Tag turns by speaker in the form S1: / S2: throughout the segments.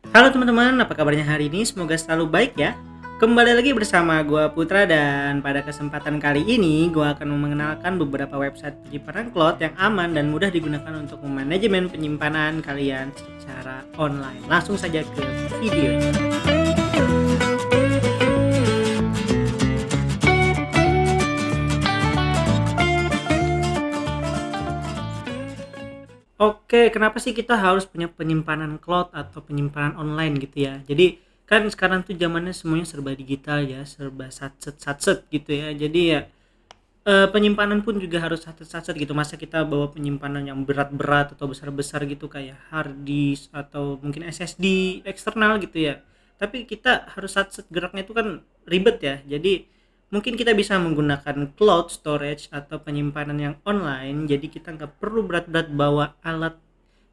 S1: Halo teman-teman, apa kabarnya hari ini? Semoga selalu baik ya. Kembali lagi bersama gua Putra dan pada kesempatan kali ini gua akan mengenalkan beberapa website penyimpanan cloud yang aman dan mudah digunakan untuk memanajemen penyimpanan kalian secara online. Langsung saja ke videonya. Oke, kenapa sih kita harus punya penyimpanan cloud atau penyimpanan online gitu ya? Jadi kan sekarang tuh zamannya semuanya serba digital ya, serba satset gitu ya. Jadi ya penyimpanan pun juga harus satset gitu. Masa kita bawa penyimpanan yang berat-berat atau besar-besar gitu kayak hard disk atau mungkin SSD eksternal gitu ya. Tapi kita harus satset, geraknya itu kan ribet ya. Jadi mungkin kita bisa menggunakan cloud storage atau penyimpanan yang online. Jadi kita nggak perlu berat-berat bawa alat.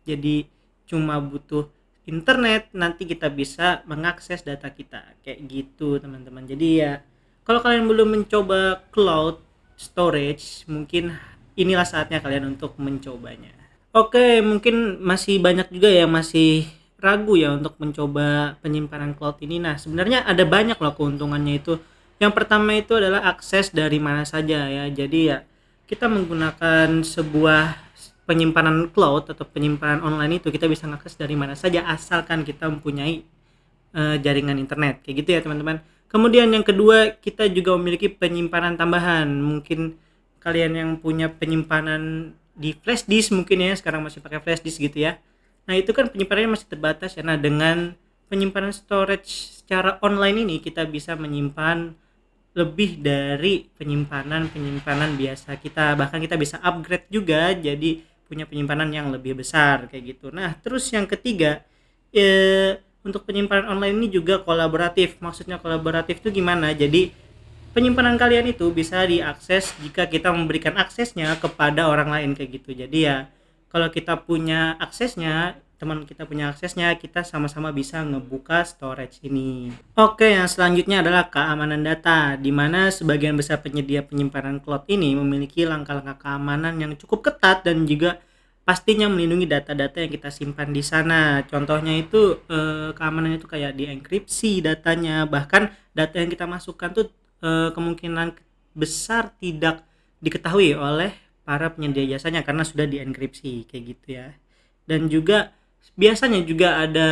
S1: Jadi cuma butuh internet, nanti kita bisa mengakses data kita kayak gitu teman-teman. Jadi ya kalau kalian belum mencoba cloud storage, mungkin inilah saatnya kalian untuk mencobanya. Oke, mungkin masih banyak juga yang masih ragu ya untuk mencoba penyimpanan cloud ini. Nah, sebenarnya ada banyak loh keuntungannya itu. Yang pertama itu adalah akses dari mana saja ya. Jadi ya kita menggunakan sebuah penyimpanan cloud atau penyimpanan online itu kita bisa mengakses dari mana saja asalkan kita mempunyai jaringan internet kayak gitu ya teman-teman. Kemudian yang kedua, kita juga memiliki penyimpanan tambahan. Mungkin kalian yang punya penyimpanan di flash disk mungkin ya, sekarang masih pakai flash disk gitu ya. Nah, itu kan penyimpanannya masih terbatas ya. Nah, dengan penyimpanan storage secara online ini kita bisa menyimpan lebih dari penyimpanan biasa kita. Bahkan kita bisa upgrade juga jadi punya penyimpanan yang lebih besar kayak gitu. Nah, terus yang ketiga, untuk penyimpanan online ini juga kolaboratif. Maksudnya kolaboratif itu gimana? Jadi penyimpanan kalian itu bisa diakses jika kita memberikan aksesnya kepada orang lain kayak gitu. Jadi ya kalau kita punya aksesnya, teman kita punya aksesnya, kita sama-sama bisa ngebuka storage ini. Oke, yang selanjutnya adalah keamanan data, di mana sebagian besar penyedia penyimpanan cloud ini memiliki langkah-langkah keamanan yang cukup ketat dan juga pastinya melindungi data-data yang kita simpan di sana. Contohnya itu keamanannya itu kayak dienkripsi datanya, bahkan data yang kita masukkan tuh kemungkinan besar tidak diketahui oleh para penyedia jasanya karena sudah dienkripsi kayak gitu ya. Dan juga biasanya juga ada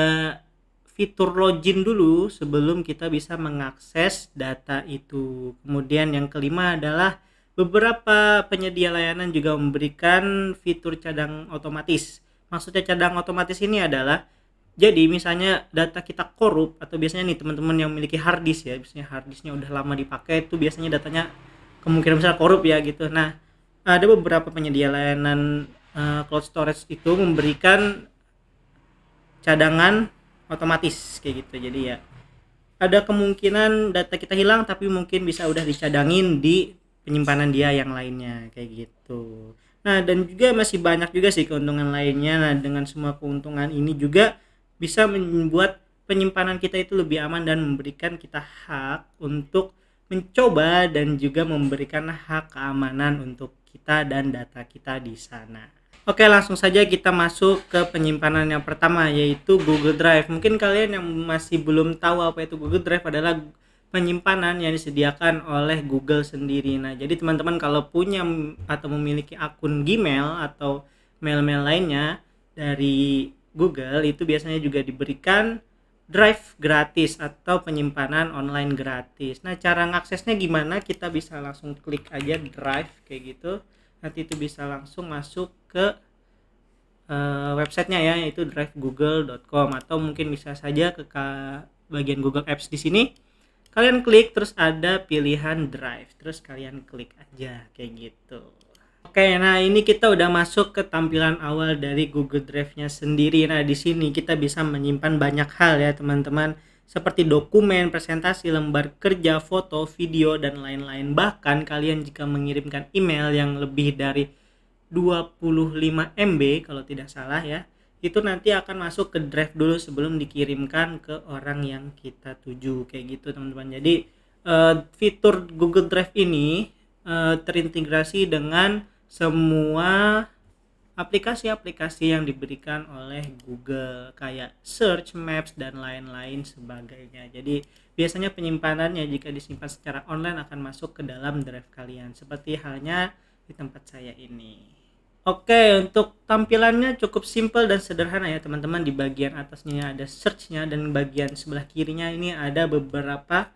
S1: fitur login dulu sebelum kita bisa mengakses data itu. Kemudian yang kelima adalah beberapa penyedia layanan juga memberikan fitur cadang otomatis. Maksudnya cadang otomatis ini adalah jadi misalnya data kita korup atau biasanya nih teman-teman yang memiliki hard disk ya, biasanya hard disknya udah lama dipakai itu biasanya datanya kemungkinan besar korup ya gitu. Nah, ada beberapa penyedia layanan cloud storage itu memberikan cadangan otomatis kayak gitu. Jadi ya ada kemungkinan data kita hilang tapi mungkin bisa udah dicadangin di penyimpanan dia yang lainnya kayak gitu. Nah, dan juga masih banyak juga sih keuntungan lainnya. Nah, dengan semua keuntungan ini juga bisa membuat penyimpanan kita itu lebih aman dan memberikan kita hak untuk mencoba dan juga memberikan hak keamanan untuk kita dan data kita di sana. Oke, langsung saja kita masuk ke penyimpanan yang pertama yaitu Google Drive. Mungkin kalian yang masih belum tahu apa itu Google Drive adalah penyimpanan yang disediakan oleh Google sendiri. Nah, jadi teman-teman kalau punya atau memiliki akun Gmail atau mail-mail lainnya dari Google itu biasanya juga diberikan drive gratis atau penyimpanan online gratis. Nah, cara ngaksesnya gimana? Kita bisa langsung klik aja drive kayak gitu. Nanti itu bisa langsung masuk ke websitenya ya, yaitu drivegoogle.com atau mungkin bisa saja ke bagian Google Apps di sini. Kalian klik terus ada pilihan drive, terus kalian klik aja kayak gitu. Oke, nah ini kita udah masuk ke tampilan awal dari Google Drive-nya sendiri. Nah, di sini kita bisa menyimpan banyak hal ya, teman-teman. Seperti dokumen, presentasi, lembar kerja, foto, video, dan lain-lain. Bahkan kalian jika mengirimkan email yang lebih dari 25 MB kalau tidak salah ya, itu nanti akan masuk ke drive dulu sebelum dikirimkan ke orang yang kita tuju kayak gitu teman-teman. Jadi fitur Google Drive ini terintegrasi dengan semua aplikasi-aplikasi yang diberikan oleh Google kayak Search, Maps dan lain-lain sebagainya. Jadi biasanya penyimpanannya jika disimpan secara online akan masuk ke dalam drive kalian seperti halnya di tempat saya ini. Oke, untuk tampilannya cukup simpel dan sederhana ya teman-teman. Di bagian atasnya ada search-nya dan bagian sebelah kirinya ini ada beberapa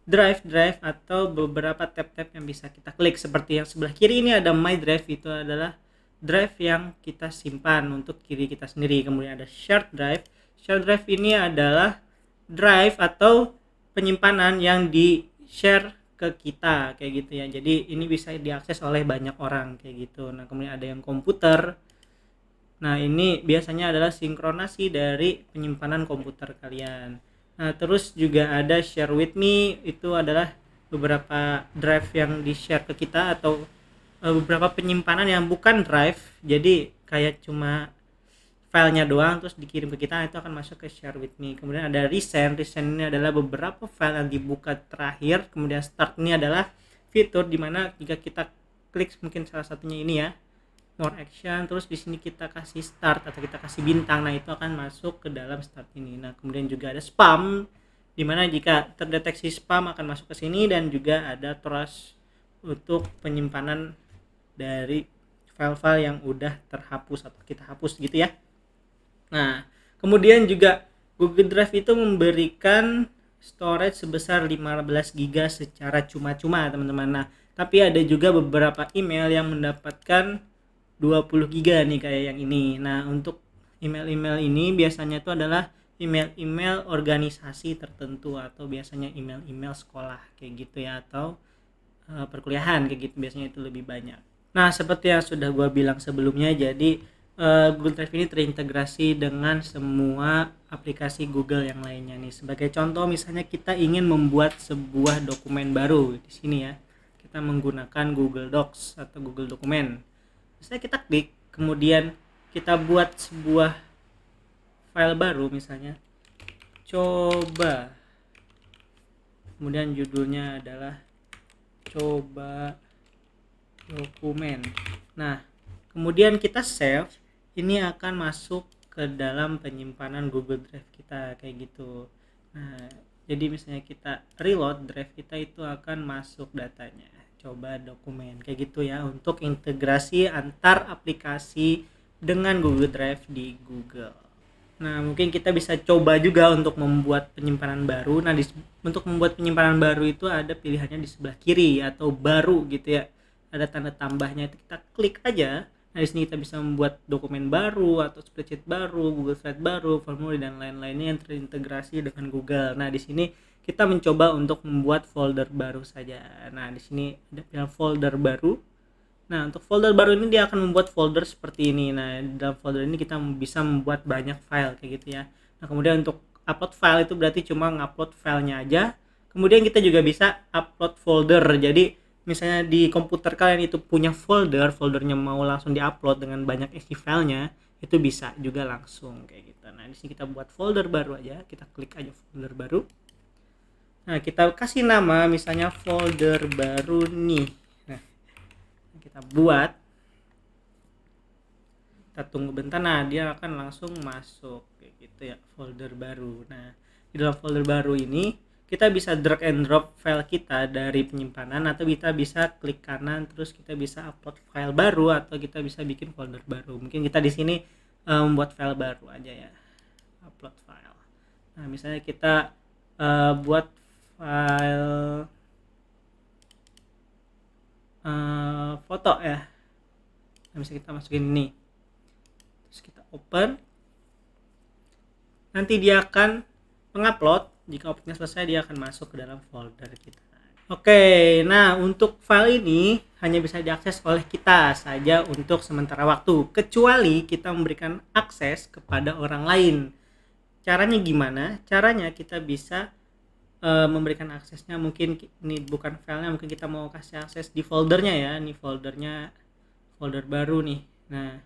S1: drive atau beberapa tab-tab yang bisa kita klik. Seperti yang sebelah kiri ini ada My Drive, itu adalah drive yang kita simpan untuk kiri kita sendiri. Kemudian ada Shared Drive. Shared Drive ini adalah drive atau penyimpanan yang di-share ke kita kayak gitu ya. Jadi ini bisa diakses oleh banyak orang kayak gitu. Nah, kemudian ada yang komputer. Nah, ini biasanya adalah sinkronasi dari penyimpanan komputer kalian. Nah, terus juga ada share with me, itu adalah beberapa drive yang di-share ke kita atau beberapa penyimpanan yang bukan drive. Jadi kayak cuma filenya doang terus dikirim ke kita, itu akan masuk ke share with me. Kemudian ada resend ini adalah beberapa file yang dibuka terakhir. Kemudian start ini adalah fitur dimana jika kita klik mungkin salah satunya ini ya, more action, terus di sini kita kasih start atau kita kasih bintang, nah itu akan masuk ke dalam start ini. Nah, kemudian juga ada spam dimana jika terdeteksi spam akan masuk ke sini, dan juga ada trash untuk penyimpanan dari file-file yang udah terhapus atau kita hapus gitu ya. Nah, kemudian juga Google Drive itu memberikan storage sebesar 15 GB secara cuma-cuma, teman-teman. Nah, tapi ada juga beberapa email yang mendapatkan 20 GB nih kayak yang ini. Nah, untuk email-email ini biasanya itu adalah email-email organisasi tertentu atau biasanya email-email sekolah kayak gitu ya, atau perkuliahan kayak gitu, biasanya itu lebih banyak. Nah, seperti yang sudah gue bilang sebelumnya, jadi Google Drive ini terintegrasi dengan semua aplikasi Google yang lainnya nih. Sebagai contoh, misalnya kita ingin membuat sebuah dokumen baru di sini ya, kita menggunakan Google Docs atau Google Dokumen. Misalnya kita klik, kemudian kita buat sebuah file baru, misalnya coba, kemudian judulnya adalah coba dokumen. Nah, kemudian kita save, ini akan masuk ke dalam penyimpanan Google Drive kita kayak gitu. Nah, jadi misalnya kita reload drive kita, itu akan masuk datanya coba dokumen kayak gitu ya, untuk integrasi antar aplikasi dengan Google Drive di Google. Nah, mungkin kita bisa coba juga untuk membuat penyimpanan baru. Nah, untuk membuat penyimpanan baru itu ada pilihannya di sebelah kiri atau baru gitu ya. Ada tanda tambahnya, itu kita klik aja. Nah, di sini kita bisa membuat dokumen baru atau spreadsheet baru, Google Slide baru, formulir dan lain-lainnya yang terintegrasi dengan Google. Nah, di sini kita mencoba untuk membuat folder baru saja. Nah, di sini ada pilihan folder baru. Nah, untuk folder baru ini dia akan membuat folder seperti ini. Nah, dalam folder ini kita bisa membuat banyak file kayak gitu ya. Nah, kemudian untuk upload file itu berarti cuma ngupload filenya aja. Kemudian kita juga bisa upload folder. Jadi, misalnya di komputer kalian itu punya foldernya mau langsung diupload dengan banyak isi filenya, itu bisa juga langsung kayak gitu. Nah, di sini kita buat folder baru aja. Kita klik aja folder baru. Nah, kita kasih nama misalnya folder baru nih. Kita buat, kita tunggu bentar, nah dia akan langsung masuk kayak gitu ya, folder baru. Nah, di dalam folder baru ini kita bisa drag and drop file kita dari penyimpanan, atau kita bisa klik kanan terus kita bisa upload file baru, atau kita bisa bikin folder baru. Mungkin kita di sini membuat file baru aja ya, upload file. Nah, misalnya kita buat file foto ya. Nah, bisa kita masukin ini, terus kita open, nanti dia akan mengupload. Jika uploadnya selesai, dia akan masuk ke dalam folder kita. Oke, nah untuk file ini hanya bisa diakses oleh kita saja untuk sementara waktu, kecuali kita memberikan akses kepada orang lain. Caranya gimana? Caranya kita bisa memberikan aksesnya, mungkin ini bukan filenya, mungkin kita mau kasih akses di foldernya ya. Ini foldernya, folder baru nih. Nah,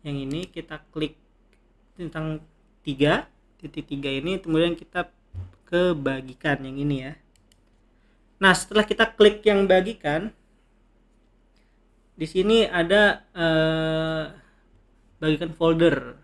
S1: yang ini kita klik tentang 3 ini, kemudian kita ke bagikan yang ini ya. Nah, setelah kita klik yang bagikan, di sini ada bagikan folder.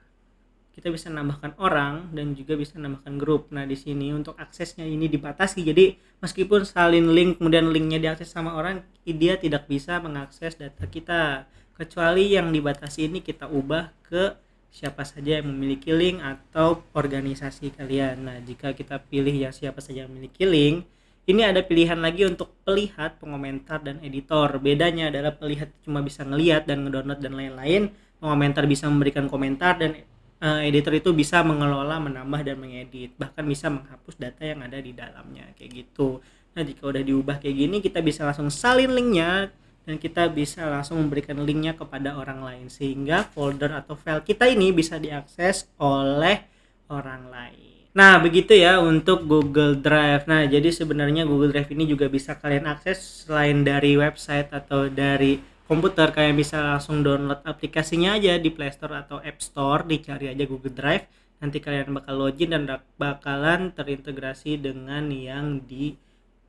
S1: Kita bisa nambahkan orang dan juga bisa nambahkan grup. Nah, di sini untuk aksesnya ini dibatasi. Jadi, meskipun salin link kemudian linknya diakses sama orang, dia tidak bisa mengakses data kita. Kecuali yang dibatasi ini kita ubah ke siapa saja yang memiliki link atau organisasi kalian. Nah, jika kita pilih yang siapa saja yang memiliki link, ini ada pilihan lagi untuk pelihat, pengomentar, dan editor. Bedanya adalah pelihat cuma bisa ngelihat dan ngedownload dan lain-lain. Pengomentar bisa memberikan komentar dan editor itu bisa mengelola, menambah, dan mengedit. Bahkan bisa menghapus data yang ada di dalamnya kayak gitu. Nah, jika udah diubah kayak gini, kita bisa langsung salin linknya dan kita bisa langsung memberikan linknya kepada orang lain sehingga folder atau file kita ini bisa diakses oleh orang lain. Nah, begitu ya untuk Google Drive. Nah, jadi sebenarnya Google Drive ini juga bisa kalian akses selain dari website atau dari komputer. Kalian bisa langsung download aplikasinya aja di Play Store atau App Store, dicari aja Google Drive. Nanti kalian bakal login dan bakalan terintegrasi dengan yang di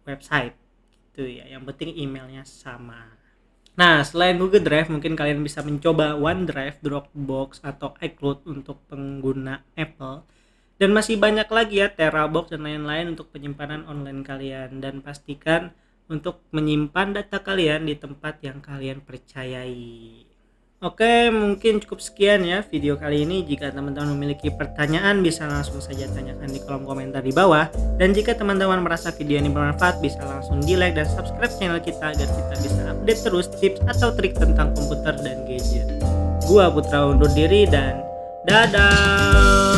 S1: website gitu ya. Yang penting emailnya sama. Nah, selain Google Drive, mungkin kalian bisa mencoba OneDrive, Dropbox, atau iCloud untuk pengguna Apple. Dan masih banyak lagi ya, Terabox dan lain-lain untuk penyimpanan online kalian. Dan pastikan untuk menyimpan data kalian di tempat yang kalian percayai. Oke, mungkin cukup sekian ya video kali ini. Jika teman-teman memiliki pertanyaan, bisa langsung saja tanyakan di kolom komentar di bawah. Dan jika teman-teman merasa video ini bermanfaat, bisa langsung di like dan subscribe channel kita agar kita bisa update terus tips atau trik tentang komputer dan gadget. Gua Putra undur diri dan dadah.